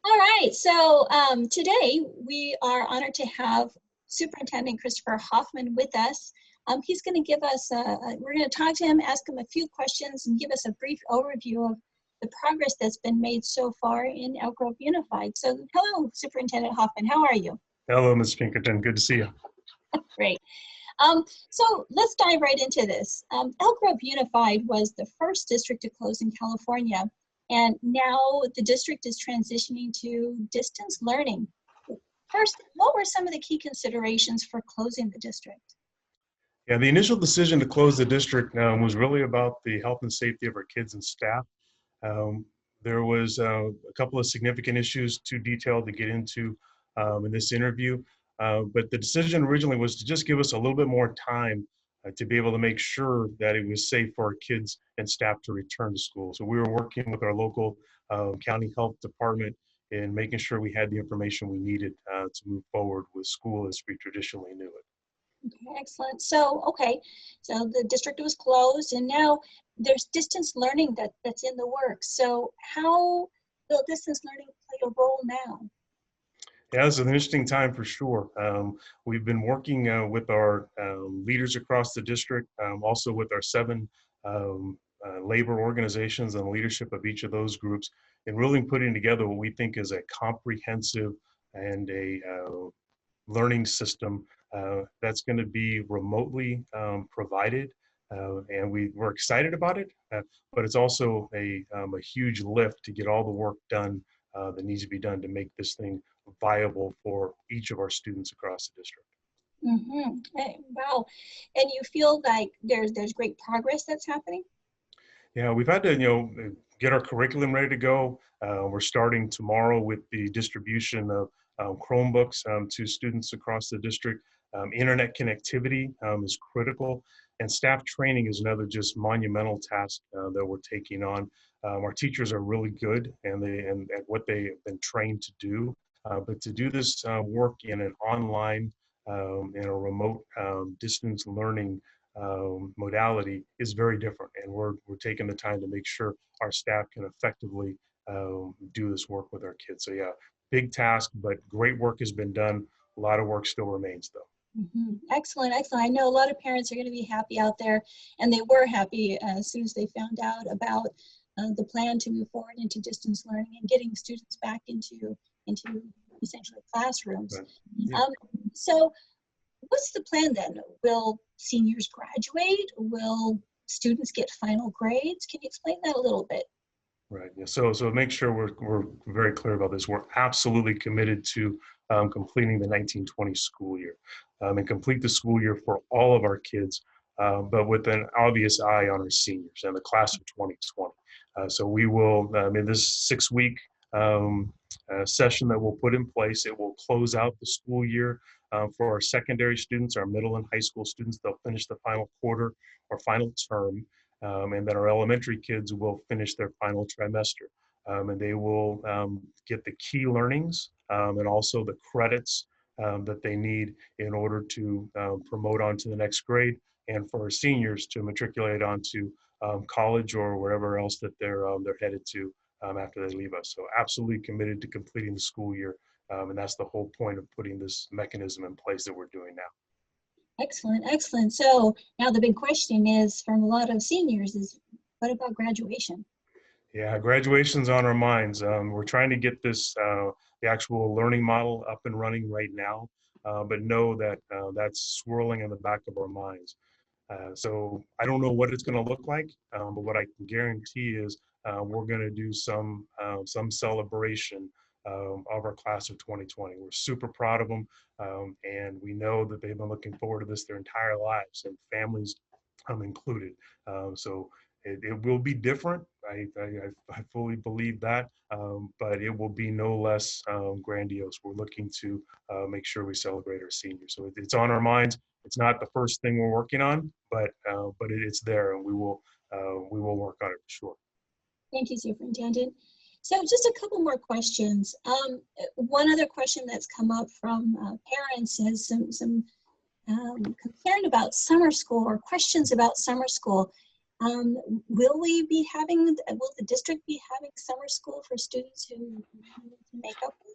All right, so today we are honored to have Superintendent Christopher Hoffman with us. He's going to give us, we're going to talk to him, ask him a few questions, and give us a brief overview of the progress that's been made so far in Elk Grove Unified. So hello, Superintendent Hoffman, how are you? Hello, Ms. Pinkerton, good to see you. Great. So let's dive right into this. Elk Grove Unified was the first district to close in California, and now the district is transitioning to distance learning. First, what were some of the key considerations for closing the district? Yeah, the initial decision to close the district was really about the health and safety of our kids and staff. Um, there was a couple of significant issues too detailed to get into in this interview, but the decision originally was to just give us a little bit more time to be able to make sure that it was safe for our kids and staff to return to school. So we were working with our local county health department in making sure we had the information we needed to move forward with school as we traditionally knew it. Okay, excellent. So, so the district was closed, and now there's distance learning that's in the works. So how will distance learning play a role now? Yeah, it's an interesting time for sure. We've been working with our leaders across the district, also with our 7 labor organizations and leadership of each of those groups, and really putting together what we think is a comprehensive and a learning system that's going to be remotely provided. And we're excited about it, but it's also a huge lift to get all the work done that needs to be done to make this thing viable for each of our students across the district. Hey, wow. And you feel like there's great progress that's happening? Yeah, we've had to get our curriculum ready to go. We're starting tomorrow with the distribution of Chromebooks to students across the district. Internet connectivity is critical, and staff training is another just monumental task that we're taking on. Our teachers are really good and at what they have been trained to do, but to do this work in an online, in a remote distance learning modality is very different, and we're taking the time to make sure our staff can effectively do this work with our kids. So yeah, big task, but great work has been done. A lot of work still remains though. Excellent, excellent. I know a lot of parents are going to be happy out there, and they were happy as soon as they found out about the plan to move forward into distance learning and getting students back into essentially classrooms. Right. Yeah. So what's the plan then? Will seniors graduate? Will students get final grades? Can you explain that a little bit? Right. Yeah. So make sure we're very clear about this. We're absolutely committed to completing the 1920 school year and complete the school year for all of our kids, but with an obvious eye on our seniors and the class of 2020. So we will, in this 6-week session that we'll put in place, it will close out the school year for our secondary students, our middle and high school students. They'll finish the final quarter or final term. And then our elementary kids will finish their final trimester, and they will get the key learnings and also the credits that they need in order to promote on to the next grade, and for our seniors to matriculate onto college or wherever else that they're headed to after they leave us. So absolutely committed to completing the school year, and that's the whole point of putting this mechanism in place that we're doing now. Excellent, excellent. So now the big question is from a lot of seniors is, what about graduation? Yeah, graduation's on our minds. We're trying to get this, the actual learning model up and running right now, but know that that's swirling in the back of our minds. So I don't know what it's going to look like, but what I can guarantee is we're going to do some celebration of our class of 2020. We're super proud of them, and we know that they've been looking forward to this their entire lives, and families included. So it will be different. I fully believe that, but it will be no less grandiose. We're looking to make sure we celebrate our seniors. So it's on our minds. It's not the first thing we're working on, but it's there, and we will work on it for sure. Thank you, Superintendent. So just a couple more questions. One other question that's come up from parents is some concern about summer school or questions about summer school. Will the district be having summer school for students who make up with?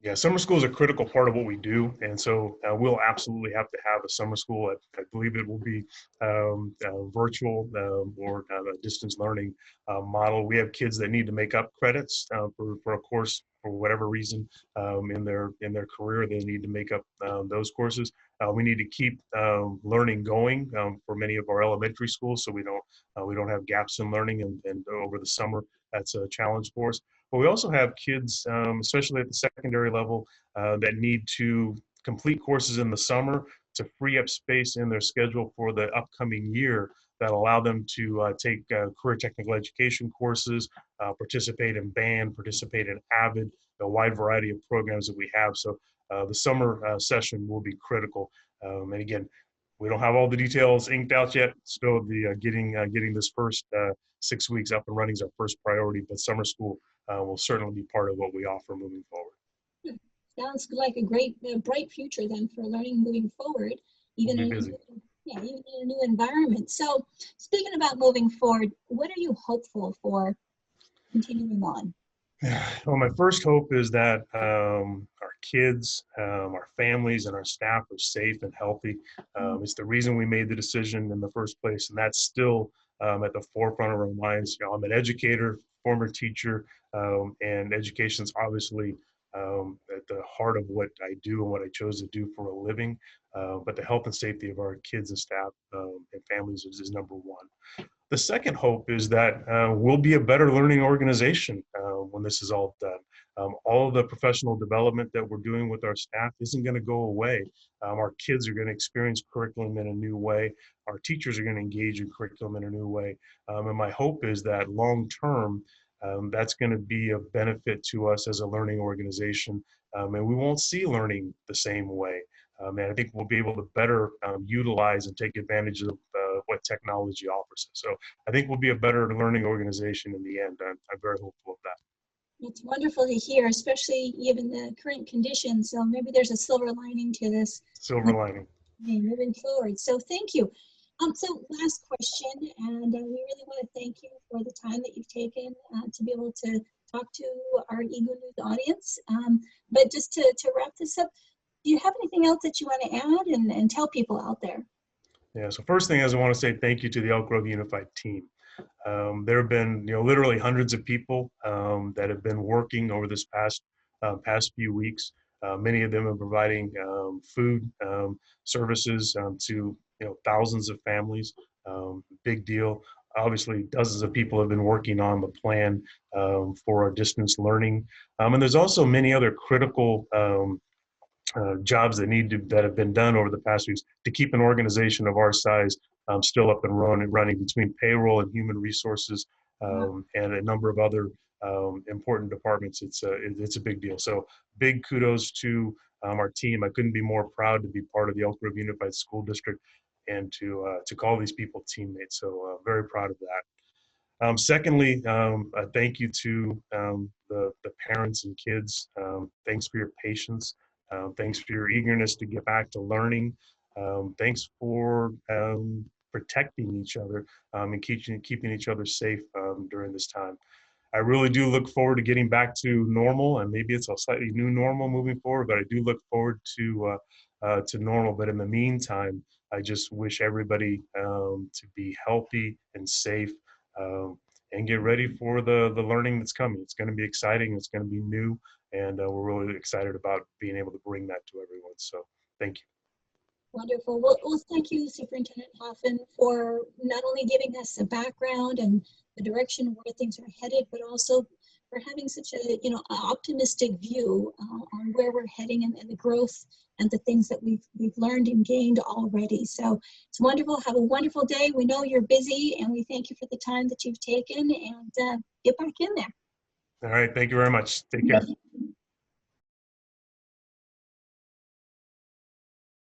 Yeah, summer school is a critical part of what we do, and so we'll absolutely have to have a summer school. I believe it will be virtual or a distance learning model. We have kids that need to make up credits for a course for whatever reason in their career. They need to make up those courses. We need to keep learning going for many of our elementary schools, so we don't have gaps in learning, and over the summer that's a challenge for us. But we also have kids, especially at the secondary level, that need to complete courses in the summer to free up space in their schedule for the upcoming year that allow them to take career technical education courses, participate in band, participate in AVID, a wide variety of programs that we have. So the summer session will be critical. And again, we don't have all the details inked out yet. Still, getting this first 6 weeks up and running is our first priority. But summer school will certainly be part of what we offer moving forward. Sounds like a great, bright future then for learning moving forward, even We'll in be busy. even in a new environment. So, speaking about moving forward, what are you hopeful for continuing on? Well, my first hope is that our kids, our families, and our staff are safe and healthy. It's the reason we made the decision in the first place, and that's still at the forefront of our minds. I'm an educator, former teacher, and education is obviously at the heart of what I do and what I chose to do for a living. But the health and safety of our kids and staff and families is number one. The second hope is that we'll be a better learning organization when this is all done. All of the professional development that we're doing with our staff isn't going to go away. Our kids are going to experience curriculum in a new way. Our teachers are going to engage in curriculum in a new way. And my hope is that long term, that's going to be of benefit to us as a learning organization. And we won't see learning the same way. And I think we'll be able to better utilize and take advantage of what technology offers us. So I think we'll be a better learning organization in the end. I'm very hopeful of that. It's wonderful to hear, especially given the current conditions. So maybe there's a silver lining to this. Silver lining. Moving forward. So thank you. So last question, and we really want to thank you for the time that you've taken to be able to talk to our EGU News audience. But just to wrap this up, do you have anything else that you want to add and tell people out there? Yeah, so first thing is I want to say thank you to the Elk Grove Unified team. There have been, literally hundreds of people that have been working over this past few weeks. Many of them are providing food services to thousands of families. Big deal. Obviously, dozens of people have been working on the plan for our distance learning, and there's also many other critical jobs that have been done over the past weeks to keep an organization of our size still up and running between payroll and human resources and a number of other important departments. It's a big deal. So big kudos to our team. I couldn't be more proud to be part of the Elk Grove Unified School District and to call these people teammates. So very proud of that. Secondly, thank you to the parents and kids. Thanks for your patience. Thanks for your eagerness to get back to learning. Thanks for protecting each other and keeping each other safe during this time. I really do look forward to getting back to normal, and maybe it's a slightly new normal moving forward, but I do look forward to normal. But in the meantime, I just wish everybody to be healthy and safe and get ready for the learning that's coming. It's going to be exciting. It's going to be new. And we're really excited about being able to bring that to everyone. So thank you. Wonderful. Well, thank you, Superintendent Hoffman, for not only giving us a background and the direction where things are headed, but also for having such a optimistic view on where we're heading and the growth and the things that we've learned and gained already. So it's wonderful. Have a wonderful day. We know you're busy, and we thank you for the time that you've taken. And get back in there. All right. Thank you very much. Take care.